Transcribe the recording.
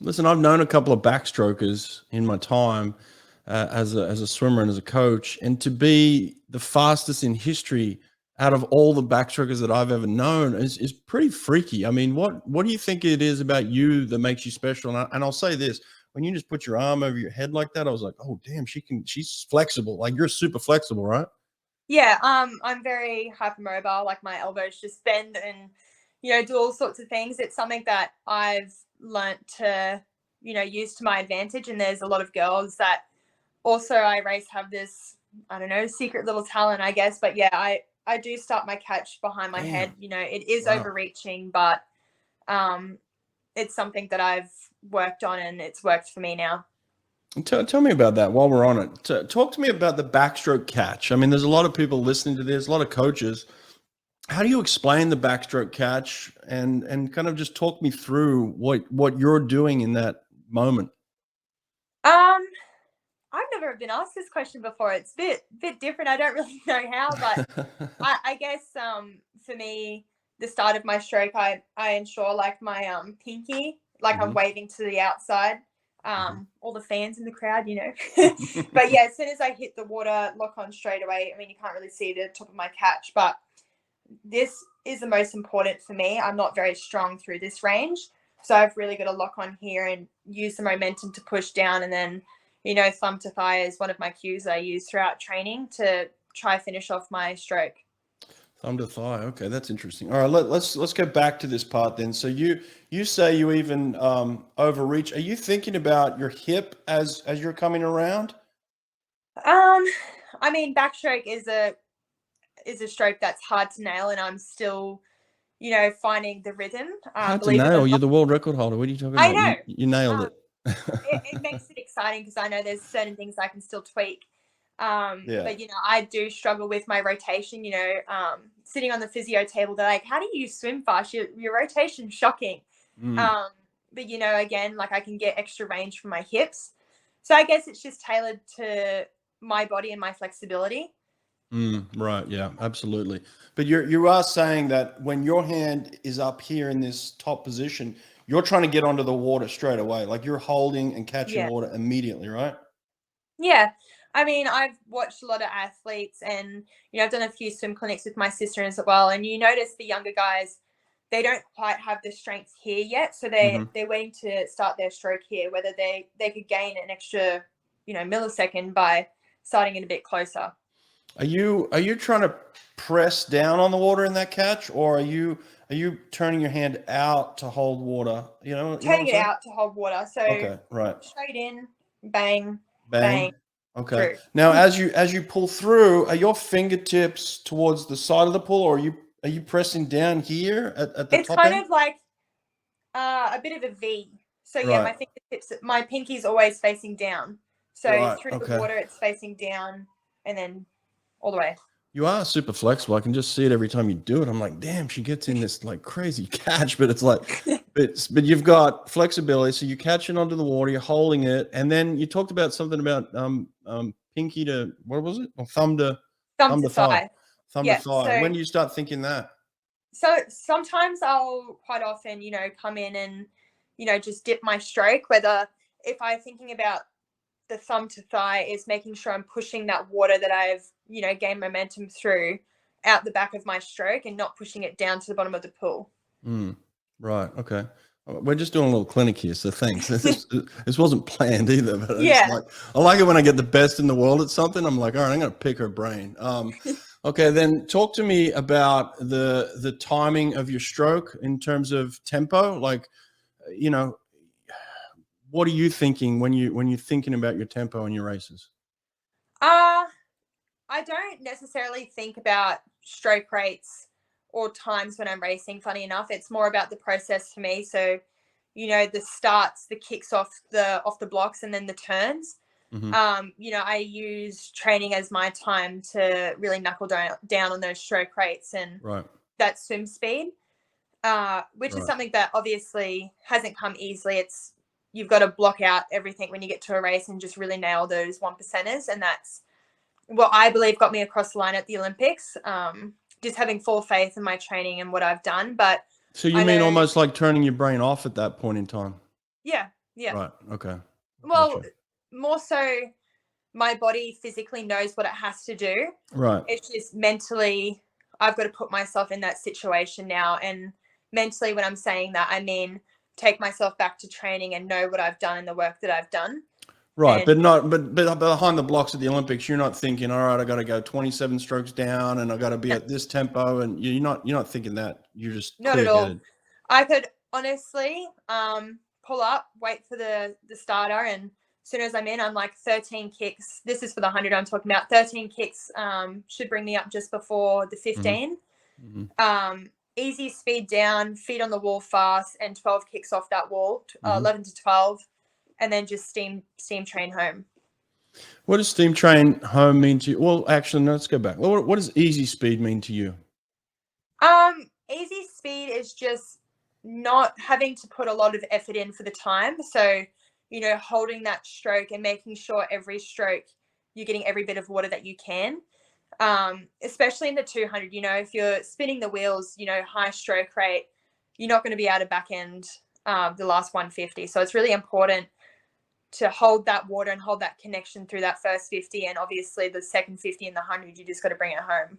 Listen, I've known a couple of backstrokers in my time as a swimmer and as a coach, and to be the fastest in history out of all the backstrokers that I've ever known is pretty freaky. I mean, what do you think it is about you that makes you special? And I'll say this: when you just put your arm over your head like that, I was like, oh damn, she's flexible. Like you're super flexible, right? Yeah, I'm very hypermobile. Like my elbows just bend and do all sorts of things. It's something that I've learnt to use to my advantage. And there's a lot of girls that also I race have this, I don't know, secret little talent, I guess. But yeah, I do start my catch behind my head. Damn. It is Wow. overreaching, but um, it's something that I've worked on and it's worked for me now. Tell me about that while we're on it. Talk to me about the backstroke catch. I mean, there's a lot of people listening to this, a lot of coaches. How do you explain the backstroke catch and kind of just talk me through what you're doing in that moment? Um, I've never been asked this question before. It's a bit different. I don't really know how, but I guess for me, the start of my stroke, I ensure like my pinky, like I'm Mhm, waving to the outside. mhm. All the fans in the crowd, But yeah, as soon as I hit the water, lock on straight away. I mean, you can't really see the top of my catch, but this is the most important for me. I'm not very strong through this range, so I've really got to lock on here and use the momentum to push down, and then thumb to thigh is one of my cues I use throughout training to try finish off my stroke. Thumb to thigh. Okay, that's interesting. All right, let's go back to this part then. So you say you even overreach. Are you thinking about your hip as you're coming around? Um, I mean, backstroke is a stroke that's hard to nail, and I'm still, finding the rhythm. Hard to Believe it or nail. You're not, the world record holder. What are you talking I about? know. You nailed Um, it. it makes it exciting because I know there's certain things I can still tweak. Yeah. But I do struggle with my rotation. Sitting on the physio table, they're like, "How do you swim fast? Your rotation's shocking." Mm. Um, but again, like I can get extra range from my hips. So I guess it's just tailored to my body and my flexibility. Right. Yeah, absolutely. But you are saying that when your hand is up here in this top position, you're trying to get onto the water straight away. Like you're holding and catching Yeah. water immediately, right? Yeah. I mean, I've watched a lot of athletes and, I've done a few swim clinics with my sister as well. And you notice the younger guys, they don't quite have the strength here yet. So Hmm. they're waiting to start their stroke here, whether they could gain an extra, millisecond by starting it a bit closer. Are you trying to press down on the water in that catch, or are you turning your hand out to hold water? You know what I'm Turning it saying? out to hold water. So Okay, right. straight in, bang, bang, Bang. Okay. through. Now, as you pull through, are your fingertips towards the side of the pool, or are you pressing down here at the It's top kind end? of like a bit of a V. So yeah, Right. my fingertips, my pinky's always facing down. So Right. through the Okay. water, it's facing down, and then all the way. You are super flexible. I can just see it every time you do it. I'm like, damn, she gets in this like crazy catch, but it's like, but you've got flexibility. So you're catching onto the water, you're holding it, and then you talked about something about pinky to what was it? Or thumb to Thumb thumb to to thigh, thigh. thumb to Yeah. thigh. When do you start thinking that? So sometimes I'll quite often, come in and, just dip my stroke. Whether if I'm thinking about the thumb to thigh is making sure I'm pushing that water that I've, gained momentum through out the back of my stroke and not pushing it down to the bottom of the pool. Mm, right. Okay. We're just doing a little clinic here, so thanks. This wasn't planned either, but Yeah. I like it when I get the best in the world at something. I'm like, all right, I'm going to pick her brain. Okay, then talk to me about the timing of your stroke in terms of tempo. Like, you know, what are you thinking when you're thinking about your tempo in your races? Uh, I don't necessarily think about stroke rates or times when I'm racing. Funny enough, it's more about the process for me. So, the starts, the kicks off the blocks, and then the turns. Hmm. I use training as my time to really knuckle down on those stroke rates and Right. that swim speed, which is Right. something that obviously hasn't come easily. It's you've got to block out everything when you get to a race and just really nail those one percenters, and that's what I believe got me across the line at the Olympics. Just having full faith in my training and what I've done. But So you I mean know, almost like turning your brain off at that point in time? yeah, Yeah. Right. Okay. Well, Gotcha. more so my body physically knows what it has to do. Right. It's just mentally, I've got to put myself in that situation now. And mentally, when I'm saying that, I mean, take myself back to training and know what I've done and the work that I've done. Right. And But behind the blocks at the Olympics, you're not thinking, all right, I got to go 27 strokes down and I got to be no, at this tempo. And you're not thinking that. You're just not at clear all. headed. I could honestly pull up, wait for the starter, and as soon as I'm in, I'm like 13 kicks. This is for the 100 I'm talking about. 13 kicks should bring me up just before the 15. Easy speed down, feet on the wall fast, and 12 kicks off that wall, 11 to 12, and then just steam train home. What does steam train home mean to you? Well, actually, no, let's go back. What does easy speed mean to you? Easy speed is just not having to put a lot of effort in for the time. So, holding that stroke and making sure every stroke you're getting every bit of water that you can. Especially in the 200, if you're spinning the wheels, high stroke rate, you're not going to be able to back end the last 150. So it's really important to hold that water and hold that connection through that first 50. And obviously the second 50 and the 100, you just got to bring it home.